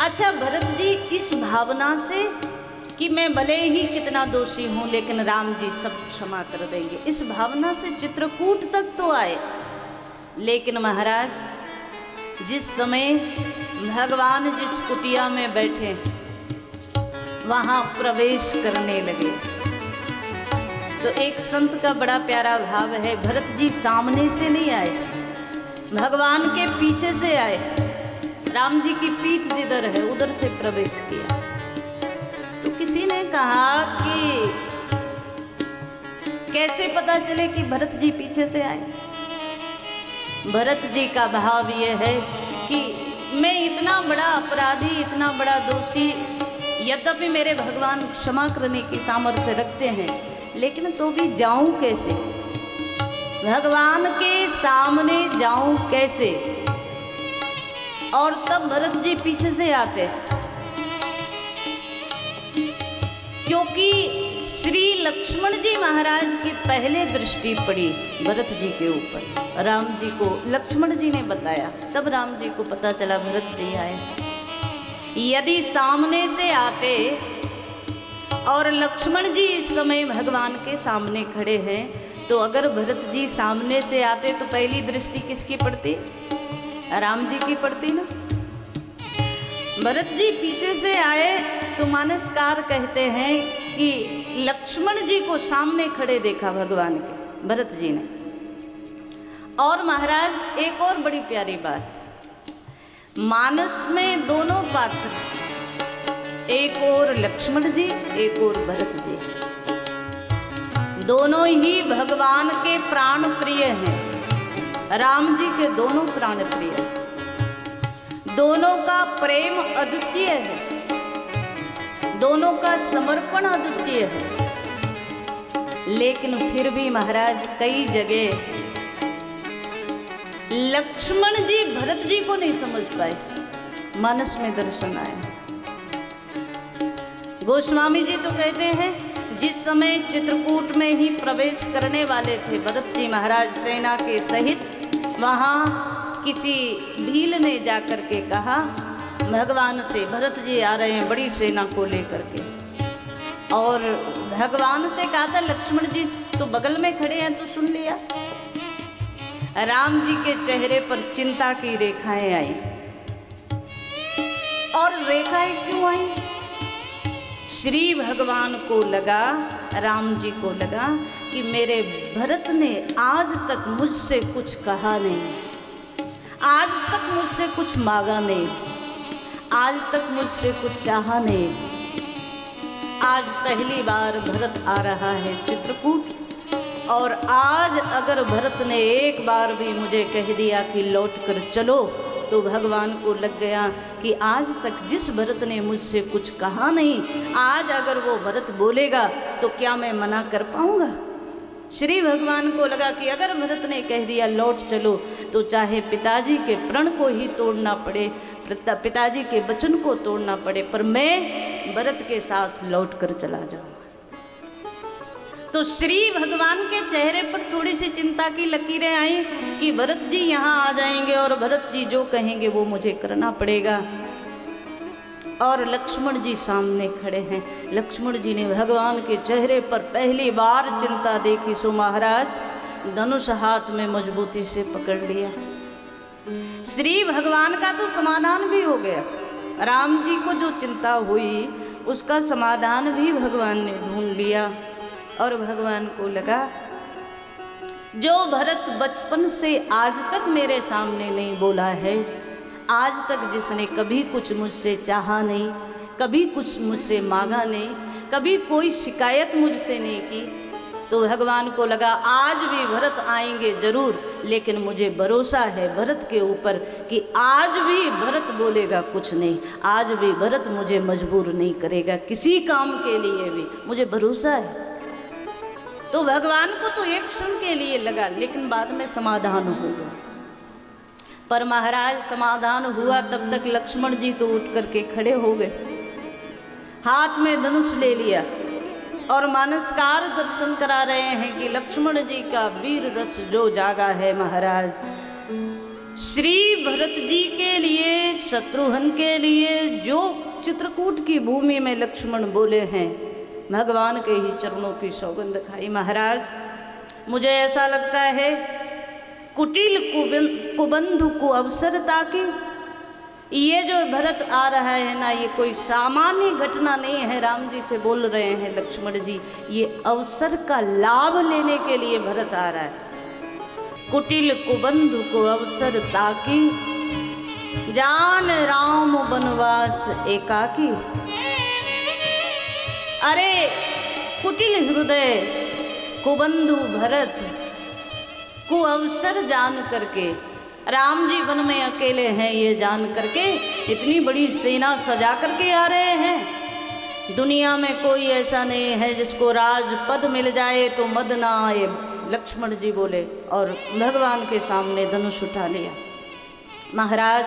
अच्छा भरत जी इस भावना से कि मैं भले ही कितना दोषी हूँ लेकिन राम जी सब क्षमा कर देंगे, इस भावना से चित्रकूट तक तो आए। लेकिन महाराज जिस समय भगवान जिस कुटिया में बैठे वहाँ प्रवेश करने लगे तो एक संत का बड़ा प्यारा भाव है, भरत जी सामने से नहीं आए, भगवान के पीछे से आए। राम जी की पीठ जिधर है उधर से प्रवेश किया। तो किसी ने कहा कि कैसे पता चले कि भरत जी पीछे से आए। भरत जी का भाव ये है कि मैं इतना बड़ा अपराधी, इतना बड़ा दोषी, यद्यपि मेरे भगवान क्षमा करने की सामर्थ्य रखते हैं, लेकिन तो भी जाऊं कैसे, भगवान के सामने जाऊं कैसे। और तब भरत जी पीछे से आते, क्योंकि श्री लक्ष्मण जी महाराज की पहले दृष्टि पड़ी भरत जी के ऊपर। राम जी को लक्ष्मण जी ने बताया, तब राम जी को पता चला भरत जी आए। यदि सामने से आते और लक्ष्मण जी इस समय भगवान के सामने खड़े हैं, तो अगर भरत जी सामने से आते तो पहली दृष्टि किसकी पड़ती, राम जी की पड़ती ना। भरत जी पीछे से आए तो मानसकार कहते हैं कि लक्ष्मण जी को सामने खड़े देखा भगवान के भरत जी ने। और महाराज एक और बड़ी प्यारी बात, मानस में दोनों पात्र, एक और लक्ष्मण जी एक और भरत जी, दोनों ही भगवान के प्राण प्रिय हैं। राम जी के दोनों प्राण प्रिय, दोनों का प्रेम अद्वितीय है, दोनों का समर्पण अद्वितीय है। लेकिन फिर भी महाराज कई जगह लक्ष्मण जी भरत जी को नहीं समझ पाए, मानस में दर्शन आए। गोस्वामी जी तो कहते हैं जिस समय चित्रकूट में ही प्रवेश करने वाले थे भरत जी महाराज सेना के सहित, वहाँ किसी भील ने जाकर के कहा भगवान से, भरत जी आ रहे हैं बड़ी सेना को लेकर के। और भगवान से कहा था लक्ष्मण जी तो बगल में खड़े हैं, तो सुन लिया। राम जी के चेहरे पर चिंता की रेखाएं आई। और रेखाएं क्यों आई? श्री भगवान को लगा, राम जी को लगा कि मेरे भरत ने आज तक मुझसे कुछ कहा नहीं, आज तक मुझसे कुछ मांगा नहीं, आज तक मुझसे कुछ चाहा नहीं। आज पहली बार भरत आ रहा है चित्रकूट, और आज अगर भरत ने एक बार भी मुझे कह दिया कि लौट कर चलो, तो भगवान को लग गया कि आज तक जिस भरत ने मुझसे कुछ कहा नहीं, आज अगर वो भरत बोलेगा तो क्या मैं मना कर पाऊंगा। श्री भगवान को लगा कि अगर भरत ने कह दिया लौट चलो, तो चाहे पिताजी के प्रण को ही तोड़ना पड़े, पिताजी के वचन को तोड़ना पड़े, पर मैं भरत के साथ लौट कर चला जाऊंगा। तो श्री भगवान के चेहरे पर थोड़ी सी चिंता की लकीरें आई कि भरत जी यहाँ आ जाएंगे और भरत जी जो कहेंगे वो मुझे करना पड़ेगा। और लक्ष्मण जी सामने खड़े हैं। लक्ष्मण जी ने भगवान के चेहरे पर पहली बार चिंता देखी, सो महाराज धनुष हाथ में मजबूती से पकड़ लिया। श्री भगवान का तो समाधान भी हो गया, राम जी को जो चिंता हुई उसका समाधान भी भगवान ने ढूंढ लिया। और भगवान को लगा जो भरत बचपन से आज तक मेरे सामने नहीं बोला है, आज तक जिसने कभी कुछ मुझसे चाहा नहीं, कभी कुछ मुझसे मांगा नहीं, कभी कोई शिकायत मुझसे नहीं की, तो भगवान को लगा आज भी भरत आएंगे जरूर, लेकिन मुझे भरोसा है भरत के ऊपर कि आज भी भरत बोलेगा कुछ नहीं, आज भी भरत मुझे मजबूर नहीं करेगा किसी काम के लिए भी, मुझे भरोसा है। तो भगवान को तो एक क्षण के लिए लगा, लेकिन बाद में समाधान हुआ। पर महाराज समाधान हुआ तब तक लक्ष्मण जी तो उठ करके खड़े हो गए, हाथ में धनुष ले लिया और मानसकार दर्शन करा रहे हैं कि लक्ष्मण जी का वीर रस जो जागा है महाराज, श्री भरत जी के लिए, शत्रुघ्न के लिए जो चित्रकूट की भूमि में लक्ष्मण बोले हैं, भगवान के ही चरणों की सौगंध खाई। महाराज, मुझे ऐसा लगता है कुटिल कुबंधु को अवसर ताकि ये जो भरत आ रहा है ना, ये कोई सामान्य घटना नहीं है। राम जी से बोल रहे हैं लक्ष्मण जी, ये अवसर का लाभ लेने के लिए भरत आ रहा है। कुटिल कुबंधु को अवसर ताकि, जान राम वनवास एकाकी। अरे कुटिल हृदय कुबंधु भरत को अवसर जान करके, राम जी वन में अकेले हैं ये जान करके इतनी बड़ी सेना सजा करके आ रहे हैं। दुनिया में कोई ऐसा नहीं है जिसको राजपद मिल जाए तो मद ना आए। लक्ष्मण जी बोले और भगवान के सामने धनुष उठा लिया। महाराज,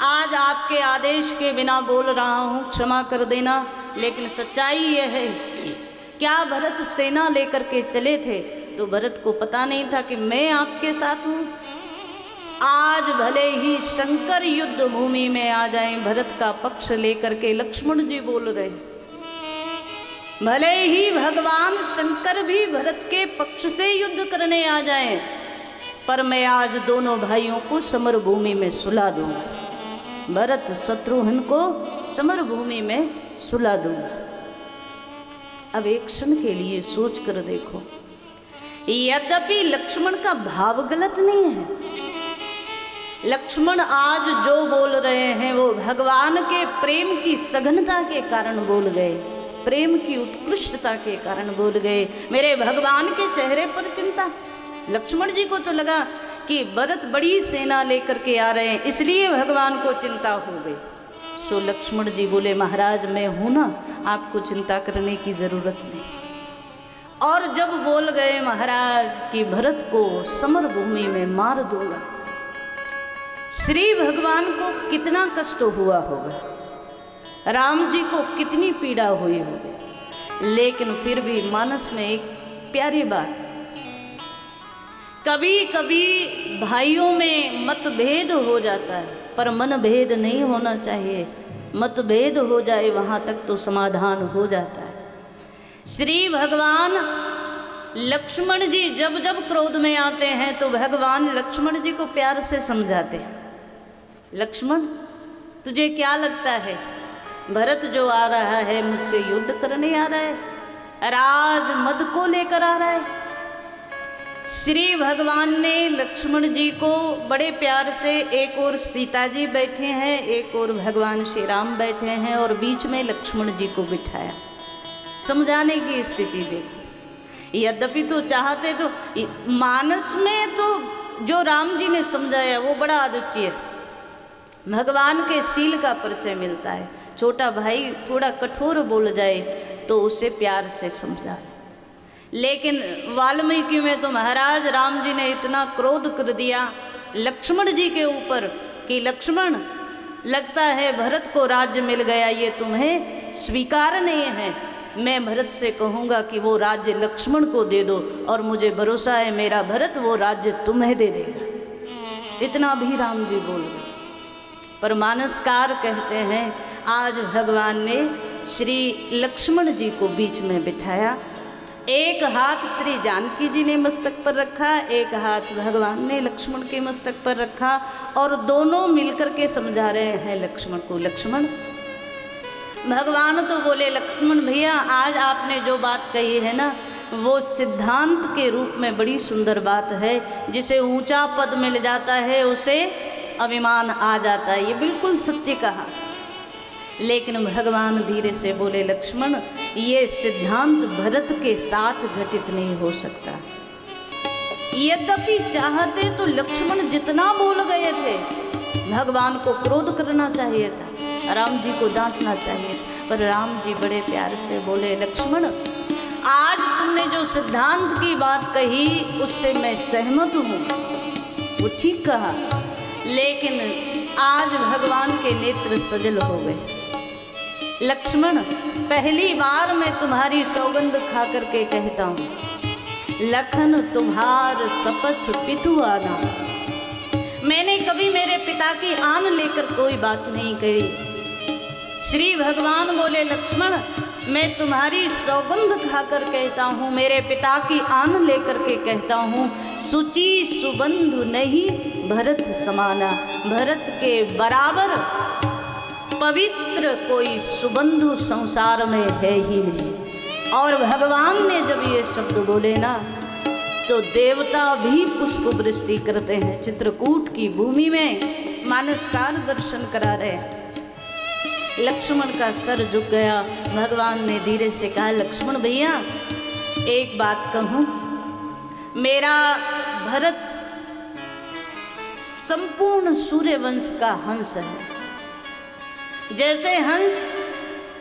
आज आपके आदेश के बिना बोल रहा हूँ, क्षमा कर देना, लेकिन सच्चाई यह है, क्या भरत सेना लेकर के चले थे तो भरत को पता नहीं था कि मैं आपके साथ हूँ। आज भले ही शंकर युद्ध भूमि में आ जाएं, भरत का पक्ष लेकर के लक्ष्मण जी बोल रहे, भले ही भगवान शंकर भी भरत के पक्ष से युद्ध करने आ जाएं, पर मैं आज दोनों भाइयों को समर भूमि में सुला दूंगा। भरत शत्रुघ्न को समर भूमि में सुला दूंगा। अब एक क्षण के लिए सोच कर देखो, यद्यपि लक्ष्मण का भाव गलत नहीं है। लक्ष्मण आज जो बोल रहे हैं वो भगवान के प्रेम की सघनता के कारण बोल गए, प्रेम की उत्कृष्टता के कारण बोल गए। मेरे भगवान के चेहरे पर चिंता। लक्ष्मण जी को तो लगा कि भरत बड़ी सेना लेकर के आ रहे हैं, इसलिए भगवान को चिंता हो गई। सो लक्ष्मण जी बोले, महाराज मैं हूं ना, आपको चिंता करने की जरूरत नहीं। और जब बोल गए महाराज कि भरत को समर भूमि में मार दूंगा, श्री भगवान को कितना कष्ट हुआ होगा, राम जी को कितनी पीड़ा हुई होगी, लेकिन फिर भी मानस में एक प्यारी बात, कभी कभी भाइयों में मतभेद हो जाता है पर मनभेद नहीं होना चाहिए। मतभेद हो जाए वहाँ तक तो समाधान हो जाता है। श्री भगवान लक्ष्मण जी जब जब क्रोध में आते हैं तो भगवान लक्ष्मण जी को प्यार से समझाते हैं, लक्ष्मण तुझे क्या लगता है, भरत जो आ रहा है मुझसे युद्ध करने आ रहा है, राज मद को लेकर आ रहा है। श्री भगवान ने लक्ष्मण जी को बड़े प्यार से, एक और सीता जी बैठे हैं, एक और भगवान श्री राम बैठे हैं, और बीच में लक्ष्मण जी को बिठाया। समझाने की स्थिति देखो। यद्यपि तो चाहते तो मानस में तो जो राम जी ने समझाया वो बड़ा अद्वितीय, भगवान के शील का परिचय मिलता है। छोटा भाई थोड़ा कठोर बोल जाए तो उसे प्यार से समझा, लेकिन वाल्मीकि में तो महाराज राम जी ने इतना क्रोध कर दिया लक्ष्मण जी के ऊपर कि लक्ष्मण, लगता है भरत को राज्य मिल गया, ये तुम्हें स्वीकार नहीं है। मैं भरत से कहूँगा कि वो राज्य लक्ष्मण को दे दो, और मुझे भरोसा है मेरा भरत वो राज्य तुम्हें दे देगा। इतना भी राम जी बोल गए। पर मानसकार कहते हैं आज भगवान ने श्री लक्ष्मण जी को बीच में बिठाया, एक हाथ श्री जानकी जी ने मस्तक पर रखा, एक हाथ भगवान ने लक्ष्मण के मस्तक पर रखा, और दोनों मिलकर के समझा रहे हैं लक्ष्मण को। लक्ष्मण, भगवान तो बोले लक्ष्मण भैया आज आपने जो बात कही है ना वो सिद्धांत के रूप में बड़ी सुंदर बात है। जिसे ऊंचा पद मिल जाता है उसे अभिमान आ जाता है, ये बिल्कुल सत्य कहा। लेकिन भगवान धीरे से बोले लक्ष्मण, ये सिद्धांत भरत के साथ घटित नहीं हो सकता। यद्यपि चाहते तो लक्ष्मण जितना बोल गए थे, भगवान को क्रोध करना चाहिए था, राम जी को डांटना चाहिए, पर राम जी बड़े प्यार से बोले लक्ष्मण, आज तुमने जो सिद्धांत की बात कही उससे मैं सहमत हूँ, वो ठीक कहा, लेकिन आज भगवान के नेत्र सजल हो गए। लक्ष्मण, पहली बार मैं तुम्हारी सौगंध खा करके कहता हूँ, लखन तुम्हार शपथ पितु आना, मैंने कभी मेरे पिता की आन लेकर कोई बात नहीं कही। श्री भगवान बोले, लक्ष्मण मैं तुम्हारी सौगंध खाकर कहता हूँ, मेरे पिता की आन लेकर के कहता हूँ, सुचि सुबंधु नहीं भरत समाना, भरत के बराबर पवित्र कोई सुबंधु संसार में है ही नहीं। और भगवान ने जब ये शब्द बोले ना, तो देवता भी पुष्प वृष्टि करते हैं। चित्रकूट की भूमि में मानसकार दर्शन करा रहे हैं। लक्ष्मण का सर झुक गया। भगवान ने धीरे से कहा, लक्ष्मण भैया एक बात कहूँ, मेरा भरत संपूर्ण सूर्यवंश का हंस है। जैसे हंस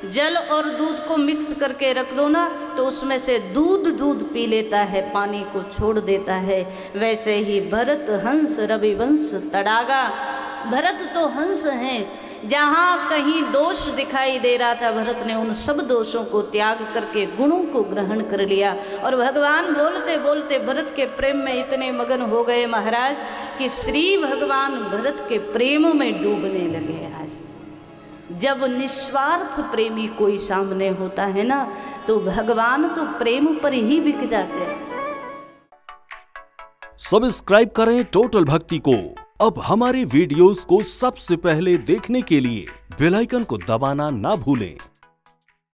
जल और दूध को मिक्स करके रख लो ना, तो उसमें से दूध पी लेता है, पानी को छोड़ देता है, वैसे ही भरत हंस रविवंश तड़ागा। भरत तो हंस हैं। जहाँ कहीं दोष दिखाई दे रहा था, भरत ने उन सब दोषों को त्याग करके गुणों को ग्रहण कर लिया। और भगवान बोलते बोलते भरत के प्रेम में इतने मगन हो गए महाराज, कि श्री भगवान भरत के प्रेम में डूबने लगे। आज जब निस्वार्थ प्रेमी कोई सामने होता है ना, तो भगवान तो प्रेम पर ही बिक जाते हैं। सब्सक्राइब करें टोटल भक्ति को। अब हमारे वीडियोस को सबसे पहले देखने के लिए बेल आइकन को दबाना ना भूलें।